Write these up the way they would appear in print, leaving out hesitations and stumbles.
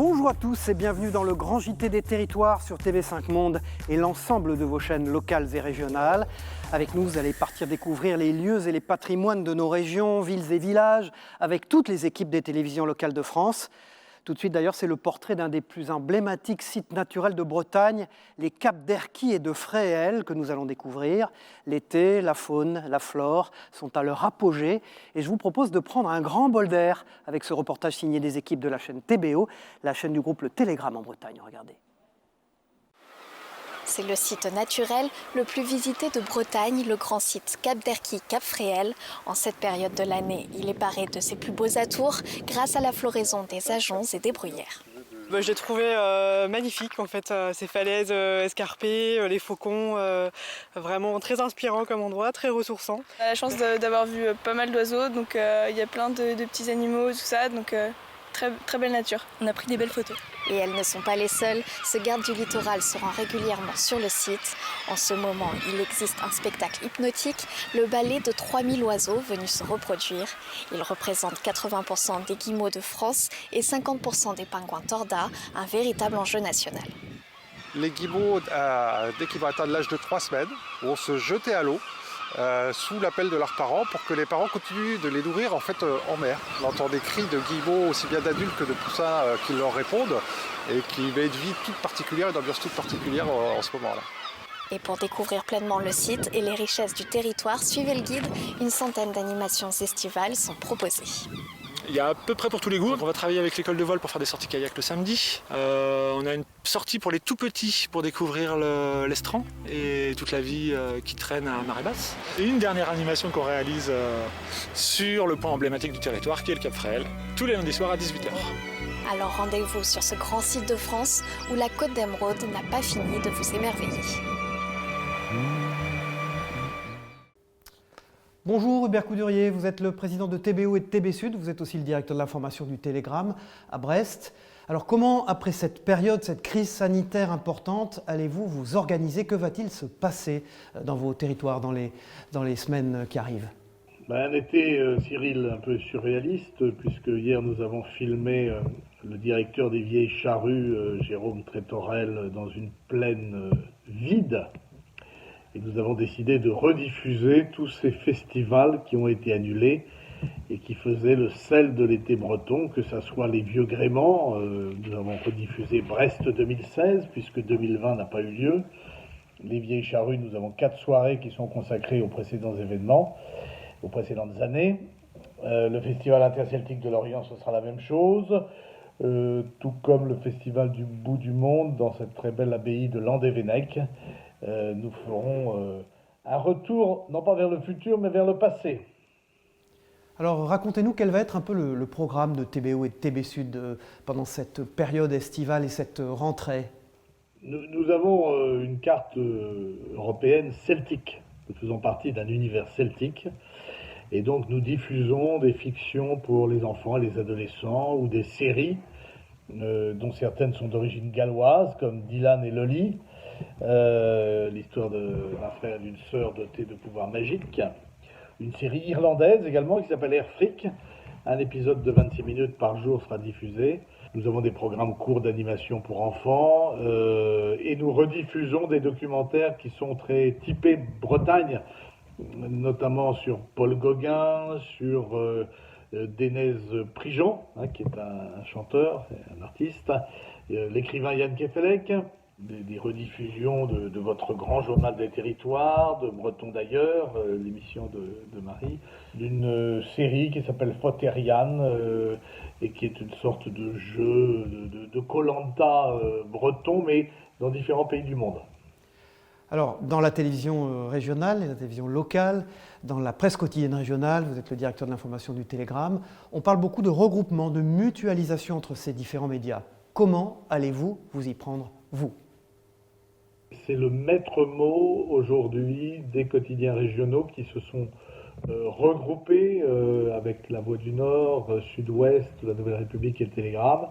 Bonjour à tous et bienvenue dans le Grand JT des Territoires sur TV5 Monde et l'ensemble de vos chaînes locales et régionales. Avec nous, vous allez partir découvrir les lieux et les patrimoines de nos régions, villes et villages, avec toutes les équipes des télévisions locales de France. Tout de suite d'ailleurs, c'est le portrait d'un des plus emblématiques sites naturels de Bretagne, les caps d'Erquy et de Fréhel que nous allons découvrir. L'été, la faune, la flore sont à leur apogée et je vous propose de prendre un grand bol d'air avec ce reportage signé des équipes de la chaîne TBO, la chaîne du groupe Le Télégramme en Bretagne. Regardez. C'est le site naturel le plus visité de Bretagne, le grand site Cap d'Erquy-Cap Fréhel. En cette période de l'année, il est paré de ses plus beaux atours grâce à la floraison des ajoncs et des bruyères. Je l'ai trouvé magnifique en fait, ces falaises escarpées, les faucons, vraiment très inspirant comme endroit, très ressourçant. On a la chance d'avoir vu pas mal d'oiseaux, donc il y a plein de petits animaux, tout ça, donc très belle nature. On a pris des belles photos. Et elles ne sont pas les seules. Ce garde du littoral se rend régulièrement sur le site. En ce moment, il existe un spectacle hypnotique, le ballet de 3000 oiseaux venus se reproduire. Il représente 80% des guillemots de France et 50% des pingouins tordas, un véritable enjeu national. Les guillemots, dès qu'ils vont atteindre l'âge de 3 semaines, vont se jeter à l'eau sous l'appel de leurs parents pour que les parents continuent de les nourrir en mer. On entend des cris de guillemots, aussi bien d'adultes que de poussins qui leur répondent et qui met une vie toute particulière, une ambiance toute particulière en ce moment-là. Et pour découvrir pleinement le site et les richesses du territoire, suivez le guide. Une centaine d'animations estivales sont proposées. Il y a à peu près pour tous les goûts. On va travailler avec l'école de vol pour faire des sorties kayak le samedi. On a une sortie pour les tout petits pour découvrir l'estran et toute la vie qui traîne à marée basse. Et une dernière animation qu'on réalise sur le point emblématique du territoire qui est le Cap Fréhel, tous les lundis soirs à 18h. Alors rendez-vous sur ce grand site de France où la Côte d'Émeraude n'a pas fini de vous émerveiller. Bonjour Hubert Coudurier, vous êtes le président de TBO et de TB Sud, vous êtes aussi le directeur de l'information du Télégramme à Brest. Alors comment, après cette période, cette crise sanitaire importante, allez-vous vous organiser? Que va-t-il se passer dans vos territoires dans les semaines qui arrivent? Un été, Cyril, un peu surréaliste, puisque hier nous avons filmé le directeur des Vieilles Charrues, Jérôme Trétorel, dans une plaine vide. Et nous avons décidé de rediffuser tous ces festivals qui ont été annulés et qui faisaient le sel de l'été breton, que ce soit les Vieux Gréments. Nous avons rediffusé Brest 2016, puisque 2020 n'a pas eu lieu. Les Vieilles Charrues, nous avons 4 soirées qui sont consacrées aux précédents événements, aux précédentes années. Le Festival interceltique de Lorient, ce sera la même chose. Tout comme le Festival du bout du monde dans cette très belle abbaye de Landévennec. Nous ferons un retour, non pas vers le futur, mais vers le passé. Alors racontez-nous quel va être un peu le programme de TBO et de TB Sud pendant cette période estivale et cette rentrée. Nous avons une carte européenne celtique. Nous faisons partie d'un univers celtique. Et donc nous diffusons des fictions pour les enfants et les adolescents ou des séries dont certaines sont d'origine galloise, comme Dylan et Lolly. L'histoire d'un frère et d'une sœur dotés de pouvoirs magiques. Une série irlandaise également qui s'appelle Air Fric. Un épisode de 26 minutes par jour sera diffusé. Nous avons des programmes courts d'animation pour enfants et nous rediffusons des documentaires qui sont très typés Bretagne, notamment sur Paul Gauguin, sur Dénez Prigent, qui est un chanteur, un artiste, l'écrivain Yann Kefelec. Des rediffusions de votre grand journal des territoires, de Breton d'ailleurs, l'émission de Marie, d'une série qui s'appelle Fotériane et qui est une sorte de jeu de Koh-Lanta breton, mais dans différents pays du monde. Alors, dans la télévision régionale et la télévision locale, dans la presse quotidienne régionale, vous êtes le directeur de l'information du Télégramme, on parle beaucoup de regroupement, de mutualisation entre ces différents médias. Comment allez-vous vous y prendre, vous ? C'est le maître mot aujourd'hui des quotidiens régionaux qui se sont regroupés avec La Voix du Nord, Sud-Ouest, La Nouvelle République et le Télégramme.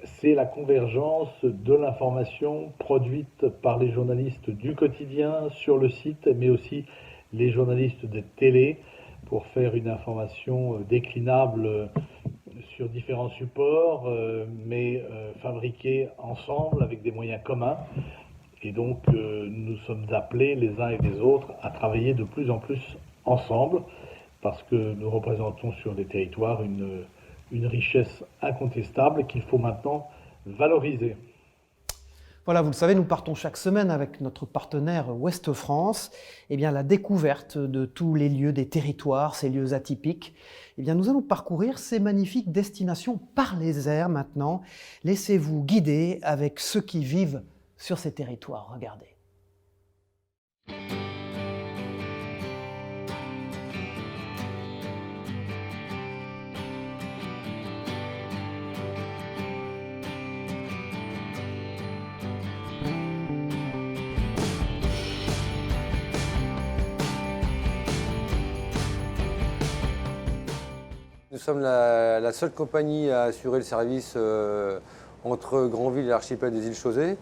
C'est la convergence de l'information produite par les journalistes du quotidien sur le site, mais aussi les journalistes de télé pour faire une information déclinable sur différents supports, mais fabriqués ensemble avec des moyens communs. Et donc, nous sommes appelés les uns et les autres à travailler de plus en plus ensemble, parce que nous représentons sur des territoires une richesse incontestable qu'il faut maintenant valoriser. Voilà, vous le savez, nous partons chaque semaine avec notre partenaire Ouest France, la découverte de tous les lieux des territoires, ces lieux atypiques. Nous allons parcourir ces magnifiques destinations par les airs maintenant. Laissez-vous guider avec ceux qui vivent sur ces territoires. Regardez. Nous sommes la seule compagnie à assurer le service entre Granville et l'archipel des îles Chausey.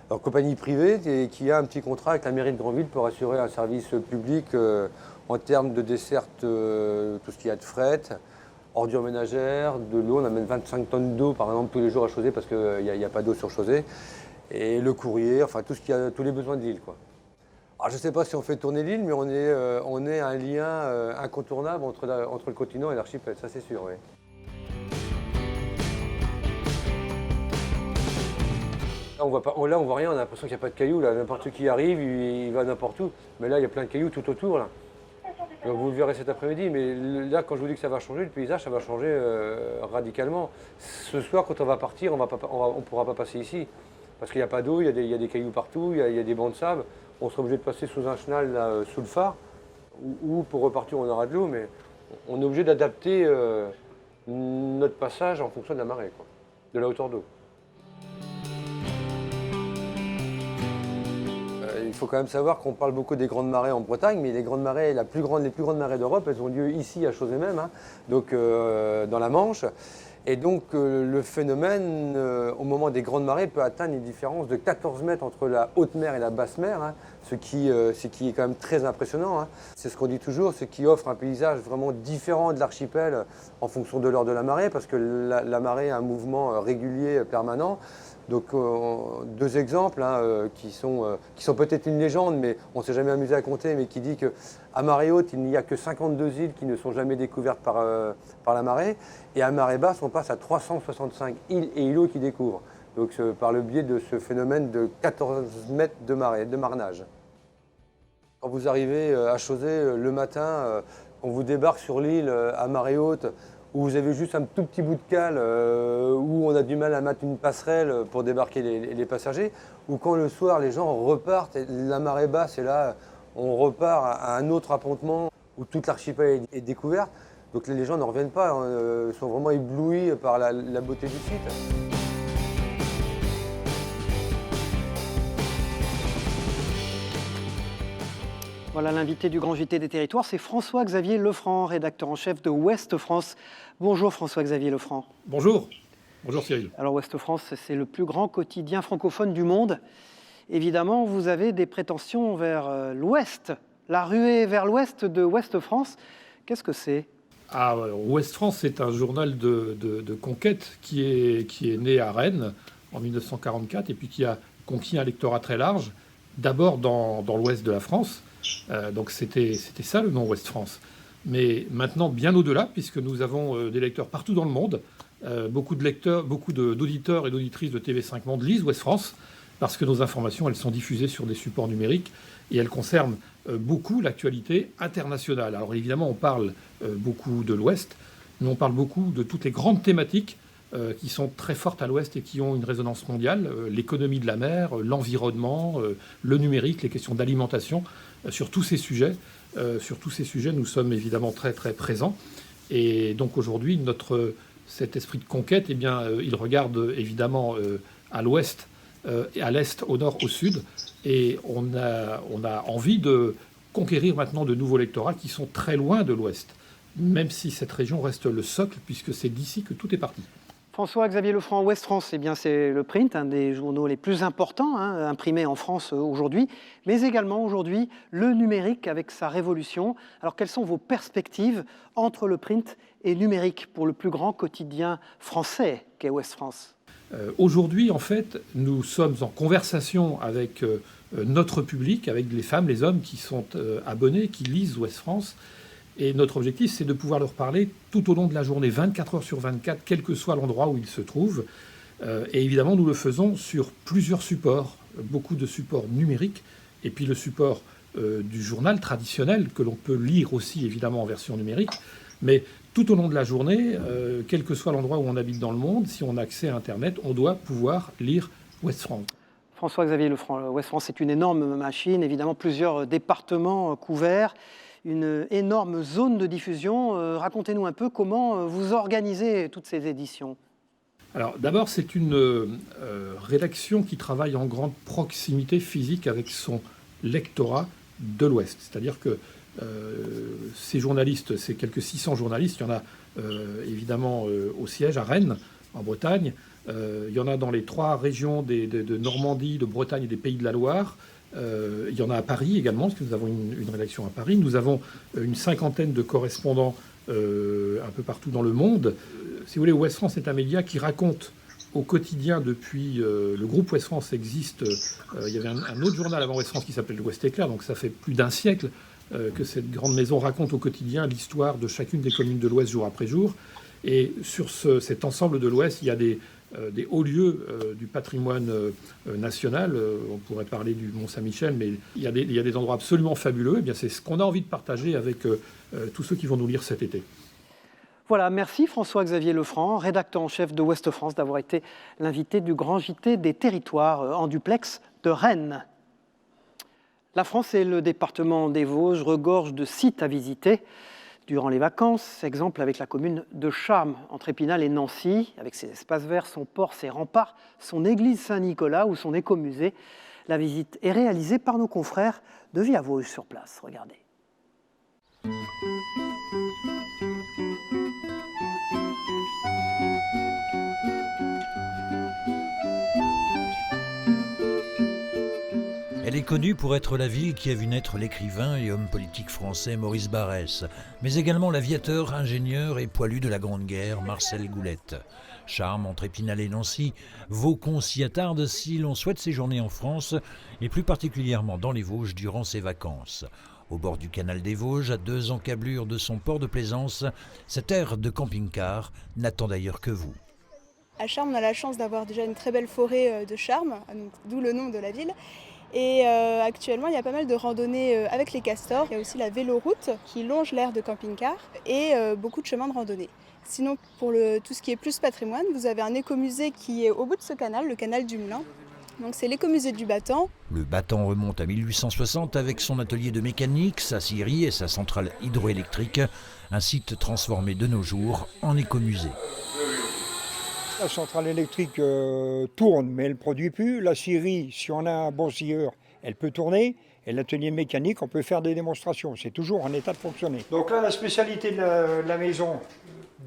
Alors, compagnie privée et qui a un petit contrat avec la mairie de Granville pour assurer un service public en termes de desserte, tout ce qu'il y a de fret, ordures ménagères, de l'eau. On amène 25 tonnes d'eau par exemple tous les jours à Chausey parce qu'il n'y a pas d'eau sur Chausey. Et le courrier, enfin tout ce qu'il y a, tous les besoins de l'île, quoi. Alors, je ne sais pas si on fait tourner l'île, mais on est un lien incontournable entre le continent et l'archipel, ça c'est sûr, oui. Là, on voit rien, on a l'impression qu'il n'y a pas de cailloux. N'importe qui arrive, il va n'importe où. Mais là, il y a plein de cailloux tout autour. Là. Donc, vous le verrez cet après-midi. Mais là, quand je vous dis que ça va changer, le paysage, ça va changer radicalement. Ce soir, quand on va partir, on ne pourra pas passer ici. Parce qu'il n'y a pas d'eau, il y a des cailloux partout, il y a des bancs de sable. On sera obligé de passer sous un chenal, là, sous le phare. Ou pour repartir, on aura de l'eau. Mais on est obligé d'adapter notre passage en fonction de la marée, quoi, de la hauteur d'eau. Il faut quand même savoir qu'on parle beaucoup des grandes marées en Bretagne, mais les grandes marées, les plus grandes marées d'Europe, elles ont lieu ici à Chausey même, donc dans la Manche. Et donc le phénomène, au moment des grandes marées, peut atteindre une différence de 14 mètres entre la haute mer et la basse mer, ce qui est quand même très impressionnant. C'est ce qu'on dit toujours, ce qui offre un paysage vraiment différent de l'archipel en fonction de l'heure de la marée, parce que la marée a un mouvement régulier, permanent. Donc deux exemples qui sont peut-être une légende, mais on ne s'est jamais amusé à compter, mais qui dit qu'à marée haute, il n'y a que 52 îles qui ne sont jamais découvertes par la marée, et à marée basse, on passe à 365 îles et îlots qui découvrent. Donc par le biais de ce phénomène de 14 mètres de marée, de marnage. Quand vous arrivez à Chausey le matin, on vous débarque sur l'île à marée haute, où vous avez juste un tout petit bout de cale, où on a du mal à mettre une passerelle pour débarquer les passagers, ou quand le soir les gens repartent, et la marée basse, et là on repart à un autre appontement où toute l'archipel est découverte. Donc les gens ne reviennent pas, sont vraiment éblouis par la beauté du site. Voilà, l'invité du Grand JT des Territoires, c'est François-Xavier Lefranc, rédacteur en chef de Ouest France. Bonjour François-Xavier Lefranc. Bonjour. Bonjour Cyril. Alors Ouest France, c'est le plus grand quotidien francophone du monde. Évidemment, vous avez des prétentions vers l'Ouest, la ruée vers l'Ouest de Ouest France. Qu'est-ce que c'est ? Ouest France, c'est un journal de conquête qui est né à Rennes en 1944 et puis qui a conquis un lectorat très large, d'abord dans l'ouest de la France. Donc c'était ça le nom Ouest France. Mais maintenant bien au-delà, puisque nous avons des lecteurs partout dans le monde. Beaucoup d'auditeurs et d'auditrices de TV5 Monde lisent Ouest France, parce que nos informations, elles sont diffusées sur des supports numériques et elles concernent beaucoup l'actualité internationale. Alors évidemment, on parle beaucoup de l'Ouest, mais on parle beaucoup de toutes les grandes thématiques qui sont très fortes à l'Ouest et qui ont une résonance mondiale. L'économie de la mer, l'environnement, le numérique, les questions d'alimentation. Sur tous ces sujets, nous sommes évidemment très très présents. Et donc aujourd'hui, cet esprit de conquête, il regarde évidemment à l'ouest, à l'est, au nord, au sud. Et on a envie de conquérir maintenant de nouveaux lectorats qui sont très loin de l'ouest, même si cette région reste le socle, puisque c'est d'ici que tout est parti. François-Xavier Lefranc, Ouest France, eh bien, c'est le print, un des journaux les plus importants imprimés en France aujourd'hui, mais également aujourd'hui le numérique avec sa révolution. Alors quelles sont vos perspectives entre le print et numérique pour le plus grand quotidien français qu'est Ouest France ? Aujourd'hui, en fait, nous sommes en conversation avec notre public, avec les femmes, les hommes qui sont abonnés, qui lisent Ouest France. Et notre objectif, c'est de pouvoir leur parler tout au long de la journée, 24 heures sur 24, quel que soit l'endroit où ils se trouvent. Et évidemment, nous le faisons sur plusieurs supports, beaucoup de supports numériques, et puis le support du journal traditionnel, que l'on peut lire aussi, évidemment, en version numérique. Mais tout au long de la journée, quel que soit l'endroit où on habite dans le monde, si on a accès à Internet, on doit pouvoir lire Ouest France. François-Xavier Lefranc, Ouest France, c'est une énorme machine, évidemment, plusieurs départements couverts, une énorme zone de diffusion. Racontez-nous un peu comment vous organisez toutes ces éditions. Alors d'abord, c'est une rédaction qui travaille en grande proximité physique avec son lectorat de l'Ouest. C'est-à-dire que ces journalistes, ces quelques 600 journalistes, il y en a évidemment au siège à Rennes, en Bretagne. Il y en a dans les 3 régions de Normandie, de Bretagne et des Pays de la Loire. Il y en a à Paris également, parce que nous avons une rédaction à Paris. Nous avons une 50aine de correspondants un peu partout dans le monde. Si vous voulez, Ouest France est un média qui raconte au quotidien depuis... le groupe Ouest France existe. Il y avait un autre journal avant Ouest France qui s'appelait l'Ouest Éclair, donc ça fait plus d'un siècle que cette grande maison raconte au quotidien l'histoire de chacune des communes de l'Ouest jour après jour. Et sur cet ensemble de l'Ouest, il y a des hauts lieux du patrimoine national. On pourrait parler du Mont-Saint-Michel, mais il y a des endroits absolument fabuleux. Eh bien, c'est ce qu'on a envie de partager avec tous ceux qui vont nous lire cet été. Voilà, merci François-Xavier Lefranc, rédacteur en chef de Ouest France, d'avoir été l'invité du Grand JT des Territoires en duplex de Rennes. La France et le département des Vosges regorgent de sites à visiter durant les vacances, exemple avec la commune de Charmes, entre Épinal et Nancy, avec ses espaces verts, son port, ses remparts, son église Saint-Nicolas ou son écomusée. La visite est réalisée par nos confrères de Via Vosges sur place. Regardez. Elle est connue pour être la ville qui a vu naître l'écrivain et homme politique français Maurice Barrès, mais également l'aviateur, ingénieur et poilu de la Grande Guerre Marcel Goulette. Charmes entre Épinal et Nancy, Vaucon s'y attarde si l'on souhaite séjourner en France, et plus particulièrement dans les Vosges durant ses vacances. Au bord du canal des Vosges, à 2 encablures de son port de plaisance, cette aire de camping-car n'attend d'ailleurs que vous. À Charmes, on a la chance d'avoir déjà une très belle forêt de Charmes, d'où le nom de la ville. Et actuellement, il y a pas mal de randonnées avec les castors. Il y a aussi la véloroute qui longe l'aire de camping-car et beaucoup de chemins de randonnée. Sinon, pour tout ce qui est plus patrimoine, vous avez un écomusée qui est au bout de ce canal, le canal du Moulin. Donc c'est l'écomusée du Battant. Le Battant remonte à 1860 avec son atelier de mécanique, sa scierie et sa centrale hydroélectrique. Un site transformé de nos jours en écomusée. La centrale électrique tourne, mais elle ne produit plus. La scierie, si on a un bon scieur, elle peut tourner. Et l'atelier mécanique, on peut faire des démonstrations. C'est toujours en état de fonctionner. Donc là, la spécialité de la maison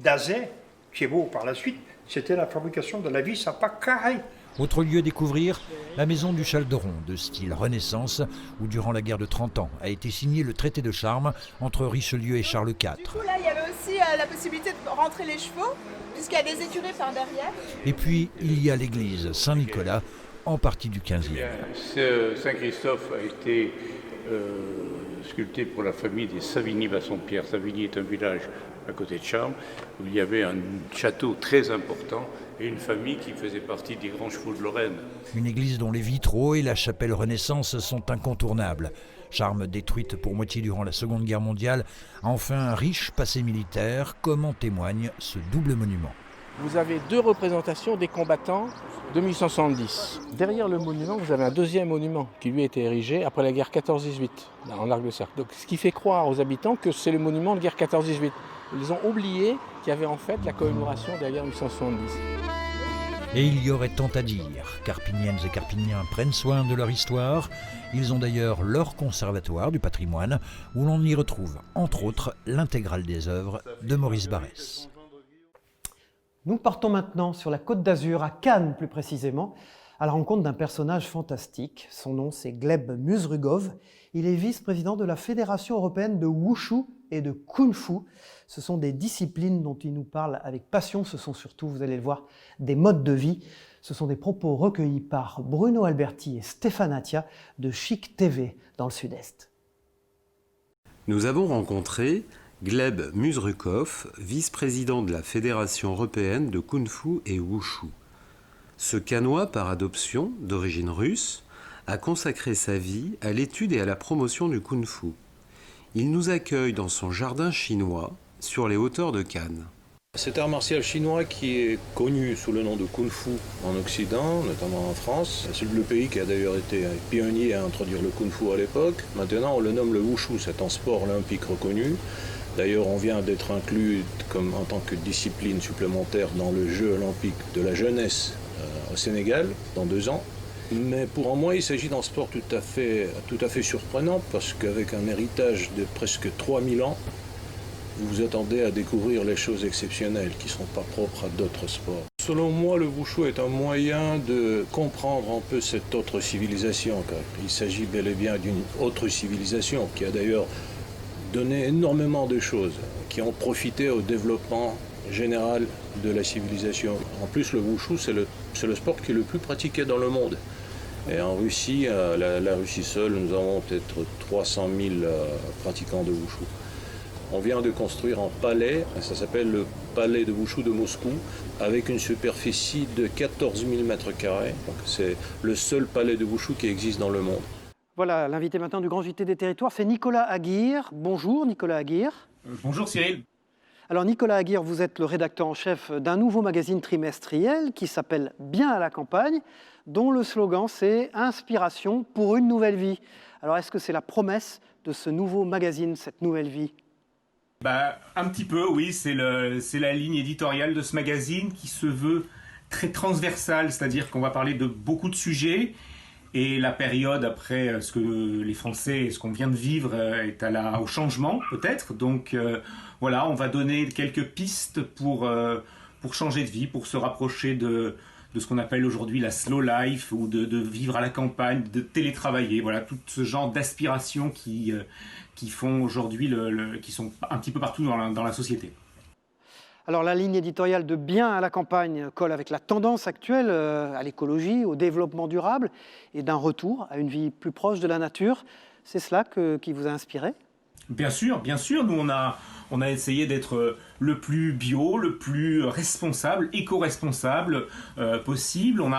d'Azay, qui est beau par la suite, c'était la fabrication de la vis à pas carré. Autre lieu à découvrir, la maison du Chaldron, de style Renaissance, où durant la guerre de 30 ans a été signé le traité de Charmes entre Richelieu et Charles IV. Du coup, là, il y avait aussi la possibilité de rentrer les chevaux, puisqu'il y a des écuries par derrière. Et puis, il y a l'église Saint-Nicolas, en partie du 15e. Saint-Christophe a été sculpté pour la famille des Savigny-Bassompierre. Savigny est un village à côté de Charmes, où il y avait un château très important et une famille qui faisait partie des grands chevaux de Lorraine. Une église dont les vitraux et la chapelle Renaissance sont incontournables. Charmes détruite pour moitié durant la Seconde Guerre mondiale, enfin un riche passé militaire, comme en témoigne ce double monument. Vous avez 2 représentations des combattants de 1870. Derrière le monument, vous avez un deuxième monument qui lui a été érigé après la guerre 14-18, là, en arc de cercle. Donc, ce qui fait croire aux habitants que c'est le monument de guerre 14-18. Ils ont oublié qu'il y avait en fait la commémoration de la guerre 1870. Et il y aurait tant à dire. Carpiniennes et Carpiniens prennent soin de leur histoire. Ils ont d'ailleurs leur conservatoire du patrimoine, où l'on y retrouve, entre autres, l'intégrale des œuvres de Maurice Barrès. Nous partons maintenant sur la Côte d'Azur, à Cannes plus précisément, à la rencontre d'un personnage fantastique. Son nom, c'est Gleb Muzrugov. Il est vice-président de la Fédération européenne de Wushu et de Kung Fu. Ce sont des disciplines dont il nous parle avec passion. Ce sont surtout, vous allez le voir, des modes de vie. Ce sont des propos recueillis par Bruno Alberti et Stéphane Attia de Chic TV dans le Sud-Est. Nous avons rencontré Gleb Muzrukov, vice-président de la Fédération européenne de Kung Fu et Wushu. Ce Cannois par adoption, d'origine russe, a consacré sa vie à l'étude et à la promotion du Kung Fu. Il nous accueille dans son jardin chinois, sur les hauteurs de Cannes. C'est un art martial chinois qui est connu sous le nom de Kung Fu en Occident, notamment en France. C'est le pays qui a d'ailleurs été un pionnier à introduire le Kung Fu à l'époque. Maintenant, on le nomme le Wushu, c'est un sport olympique reconnu. D'ailleurs, on vient d'être inclus en tant que discipline supplémentaire dans le jeu olympique de la jeunesse au Sénégal, dans 2 ans. Mais pour moi, il s'agit d'un sport tout à fait surprenant, parce qu'avec un héritage de presque 3000 ans, vous vous attendez à découvrir les choses exceptionnelles qui ne sont pas propres à d'autres sports. Selon moi, le Wushu est un moyen de comprendre un peu cette autre civilisation. Il s'agit bel et bien d'une autre civilisation qui a d'ailleurs donné énormément de choses, qui ont profité au développement général de la civilisation. En plus, le Wushu, c'est le sport qui est le plus pratiqué dans le monde. Et en Russie, la Russie seule, nous avons peut-être 300 000 pratiquants de Wushu. On vient de construire un palais, ça s'appelle le palais de Wushu de Moscou, avec une superficie de 14 000 mètres carrés. Donc c'est le seul palais de Wushu qui existe dans le monde. Voilà, l'invité maintenant du Grand JT des Territoires, c'est Nicolas Aguirre. Bonjour Nicolas Aguirre. Bonjour Cyril. Alors Nicolas Aguirre, vous êtes le rédacteur en chef d'un nouveau magazine trimestriel qui s'appelle Bien à la campagne, dont le slogan c'est « Inspiration pour une nouvelle vie ». Alors est-ce que c'est la promesse de ce nouveau magazine, cette nouvelle vie ? Un petit peu, oui. C'est la ligne éditoriale de ce magazine qui se veut très transversale, c'est-à-dire qu'on va parler de beaucoup de sujets. Et la période après ce que les Français, ce qu'on vient de vivre, est au changement peut-être. Donc voilà, on va donner quelques pistes pour changer de vie, pour se rapprocher de ce qu'on appelle aujourd'hui la slow life, ou de vivre à la campagne, de télétravailler. Voilà, tout ce genre d'aspirations qui font aujourd'hui, qui sont un petit peu partout dans la société. Alors la ligne éditoriale de Bien à la campagne colle avec la tendance actuelle à l'écologie, au développement durable et d'un retour à une vie plus proche de la nature. C'est cela qui vous a inspiré ? Bien sûr. Nous, on a essayé d'être le plus bio, le plus responsable, éco-responsable possible. On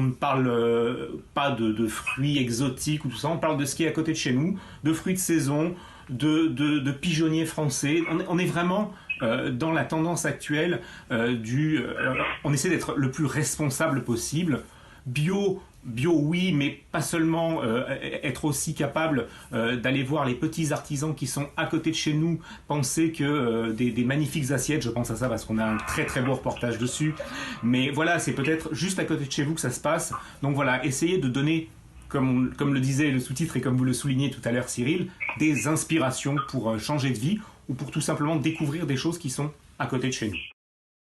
ne parle pas de fruits exotiques ou tout ça. On parle de ce qui est à côté de chez nous, de fruits de saison, de pigeonniers français. On est vraiment dans la tendance actuelle on essaie d'être le plus responsable possible. Bio oui, mais pas seulement, être aussi capable d'aller voir les petits artisans qui sont à côté de chez nous, penser que des magnifiques assiettes, je pense à ça parce qu'on a un très très beau reportage dessus, mais voilà, c'est peut-être juste à côté de chez vous que ça se passe. Donc voilà, essayez de donner, comme le disait le sous-titre et comme vous le soulignez tout à l'heure Cyril, des inspirations pour changer de vie ou pour tout simplement découvrir des choses qui sont à côté de chez nous.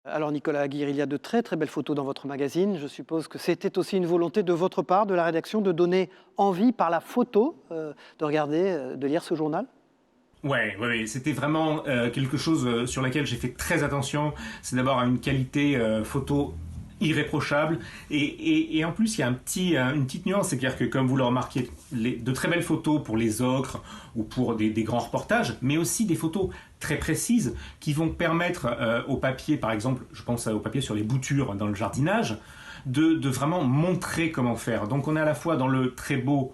Alors Nicolas Aguirre, il y a de très très belles photos dans votre magazine. Je suppose que c'était aussi une volonté de votre part, de la rédaction, de donner envie par la photo de regarder, de lire ce journal ? Oui, c'était vraiment quelque chose sur laquelle j'ai fait très attention. C'est d'avoir une qualité photo irréprochable et en plus il y a une petite nuance, c'est-à-dire que comme vous le remarquez, de très belles photos pour les ocres ou pour des grands reportages, mais aussi des photos très précises qui vont permettre au papier, par exemple, je pense au papier sur les boutures dans le jardinage, de vraiment montrer comment faire. Donc on est à la fois dans le très beau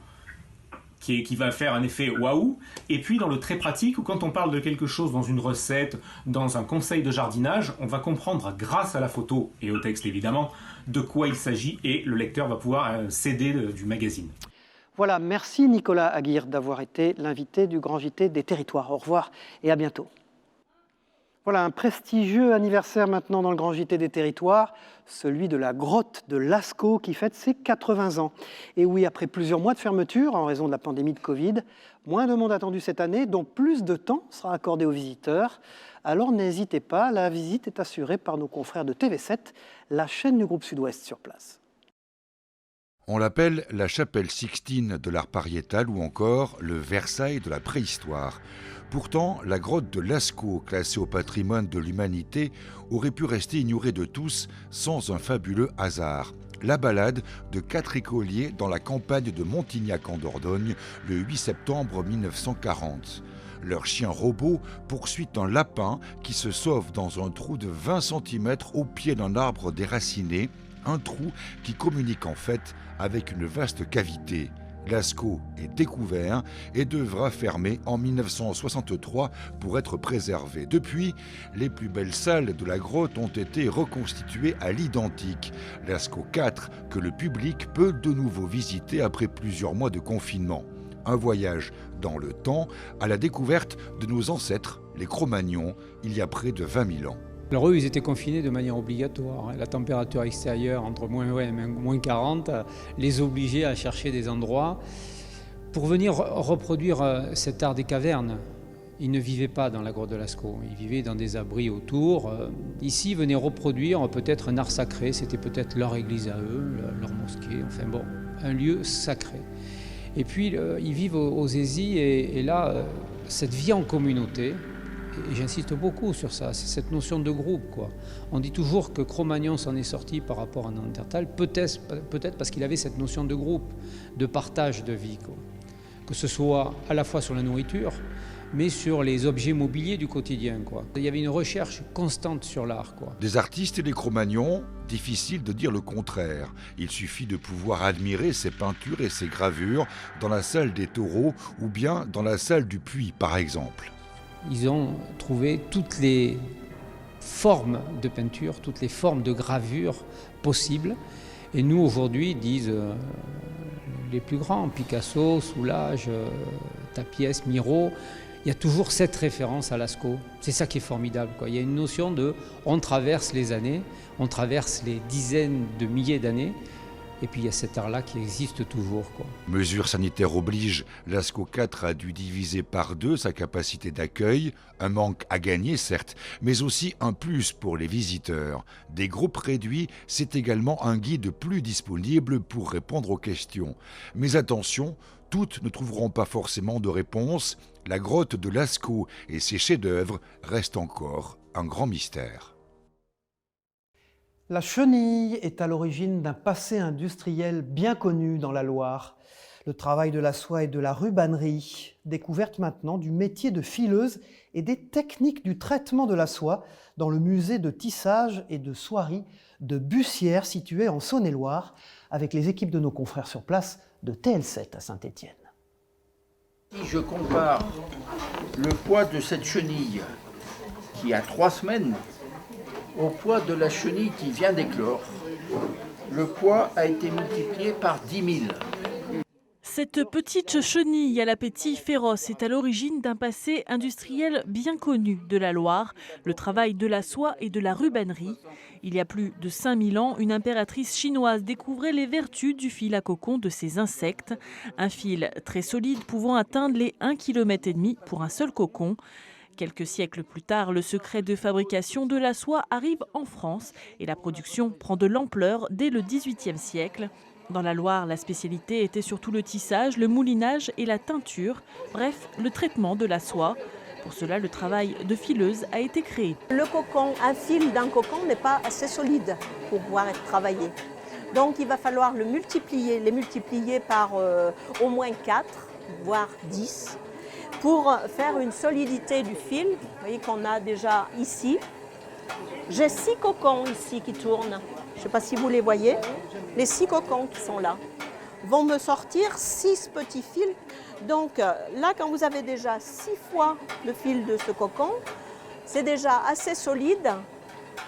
qui va faire un effet waouh, et puis dans le très pratique où quand on parle de quelque chose dans une recette, dans un conseil de jardinage, on va comprendre grâce à la photo et au texte évidemment de quoi il s'agit et le lecteur va pouvoir s'aider du magazine. Voilà, merci Nicolas Aguirre d'avoir été l'invité du Grand JT des Territoires. Au revoir et à bientôt. Voilà un prestigieux anniversaire maintenant dans le Grand JT des Territoires, celui de la grotte de Lascaux qui fête ses 80 ans. Et oui, après plusieurs mois de fermeture en raison de la pandémie de Covid, moins de monde attendu cette année, donc plus de temps sera accordé aux visiteurs. Alors n'hésitez pas, la visite est assurée par nos confrères de TV7, la chaîne du groupe Sud-Ouest sur place. On l'appelle la chapelle Sixtine de l'art pariétal ou encore le Versailles de la préhistoire. Pourtant, la grotte de Lascaux, classée au patrimoine de l'humanité, aurait pu rester ignorée de tous sans un fabuleux hasard. La balade de 4 écoliers dans la campagne de Montignac en Dordogne le 8 septembre 1940. Leur chien robot poursuit un lapin qui se sauve dans un trou de 20 cm au pied d'un arbre déraciné, un trou qui communique en fait avec une vaste cavité. Lascaux est découvert et devra fermer en 1963 pour être préservé. Depuis, les plus belles salles de la grotte ont été reconstituées à l'identique. Lascaux 4 que le public peut de nouveau visiter après plusieurs mois de confinement. Un voyage dans le temps à la découverte de nos ancêtres, les Cro-Magnons, il y a près de 20 000 ans. Alors eux, ils étaient confinés de manière obligatoire. La température extérieure entre -20 et -40 les obligeait à chercher des endroits pour venir reproduire cet art des cavernes. Ils ne vivaient pas dans la grotte de Lascaux, ils vivaient dans des abris autour. Ici, ils venaient reproduire peut-être un art sacré, c'était peut-être leur église à eux, leur mosquée, enfin bon, un lieu sacré. Et puis, ils vivent aux Zézis et là, cette vie en communauté, et j'insiste beaucoup sur ça, c'est cette notion de groupe, quoi. On dit toujours que Cro-Magnon s'en est sorti par rapport à Néandertal, peut-être parce qu'il avait cette notion de groupe, de partage de vie, quoi. Que ce soit à la fois sur la nourriture, mais sur les objets mobiliers du quotidien, quoi. Il y avait une recherche constante sur l'art, quoi. Des artistes et des Cro-Magnons, difficile de dire le contraire. Il suffit de pouvoir admirer ces peintures et ces gravures dans la salle des Taureaux ou bien dans la salle du Puy, par exemple. Ils ont trouvé toutes les formes de peinture, toutes les formes de gravure possibles. Et nous, aujourd'hui, disent les plus grands, Picasso, Soulages, Tapies, Miro, il y a toujours cette référence à Lascaux. C'est ça qui est formidable, quoi. Il y a une notion de on traverse les années, on traverse les dizaines de milliers d'années. Et puis il y a cet art-là qui existe toujours, quoi. Mesures sanitaires obligent, Lascaux 4 a dû diviser par 2 sa capacité d'accueil, un manque à gagner certes, mais aussi un plus pour les visiteurs. Des groupes réduits, c'est également un guide plus disponible pour répondre aux questions. Mais attention, toutes ne trouveront pas forcément de réponse. La grotte de Lascaux et ses chefs-d'œuvre restent encore un grand mystère. La chenille est à l'origine d'un passé industriel bien connu dans la Loire. Le travail de la soie et de la rubannerie, découverte maintenant du métier de fileuse et des techniques du traitement de la soie dans le musée de tissage et de soierie de Bussière, situé en Saône-et-Loire, avec les équipes de nos confrères sur place de TL7 à Saint-Étienne. Si je compare le poids de cette chenille qui a 3 semaines au poids de la chenille qui vient d'éclore, le poids a été multiplié par 10 000. Cette petite chenille à l'appétit féroce est à l'origine d'un passé industriel bien connu de la Loire, le travail de la soie et de la rubannerie. Il y a plus de 5000 ans, une impératrice chinoise découvrait les vertus du fil à cocon de ces insectes. Un fil très solide pouvant atteindre les 1,5 km pour un seul cocon. Quelques siècles plus tard, le secret de fabrication de la soie arrive en France et la production prend de l'ampleur dès le XVIIIe siècle. Dans la Loire, la spécialité était surtout le tissage, le moulinage et la teinture, bref, le traitement de la soie. Pour cela, le travail de fileuse a été créé. Le cocon, un fil d'un cocon n'est pas assez solide pour pouvoir être travaillé. Donc il va falloir les multiplier par au moins 4, voire 10. Pour faire une solidité du fil, vous voyez qu'on a déjà ici. J'ai 6 cocons ici qui tournent. Je ne sais pas si vous les voyez. Les 6 cocons qui sont là vont me sortir 6 petits fils. Donc là, quand vous avez déjà 6 fois le fil de ce cocon, c'est déjà assez solide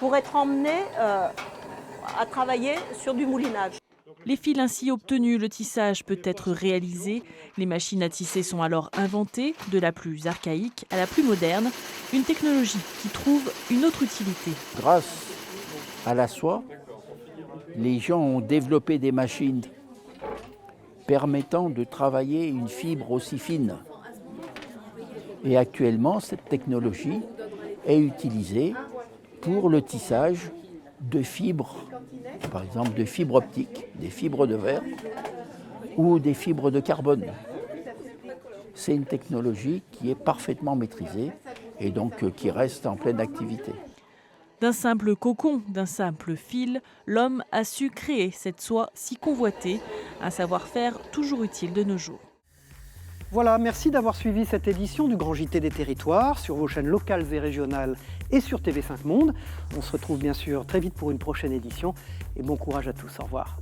pour être emmené à travailler sur du moulinage. Les fils ainsi obtenus, le tissage peut être réalisé. Les machines à tisser sont alors inventées, de la plus archaïque à la plus moderne. Une technologie qui trouve une autre utilité. Grâce à la soie, les gens ont développé des machines permettant de travailler une fibre aussi fine. Et actuellement, cette technologie est utilisée pour le tissage de fibres, par exemple de fibres optiques, des fibres de verre ou des fibres de carbone. C'est une technologie qui est parfaitement maîtrisée et donc qui reste en pleine activité. D'un simple cocon, d'un simple fil, l'homme a su créer cette soie si convoitée, un savoir-faire toujours utile de nos jours. Voilà, merci d'avoir suivi cette édition du Grand JT des Territoires sur vos chaînes locales et régionales et sur TV5 Monde. On se retrouve bien sûr très vite pour une prochaine édition et bon courage à tous, au revoir.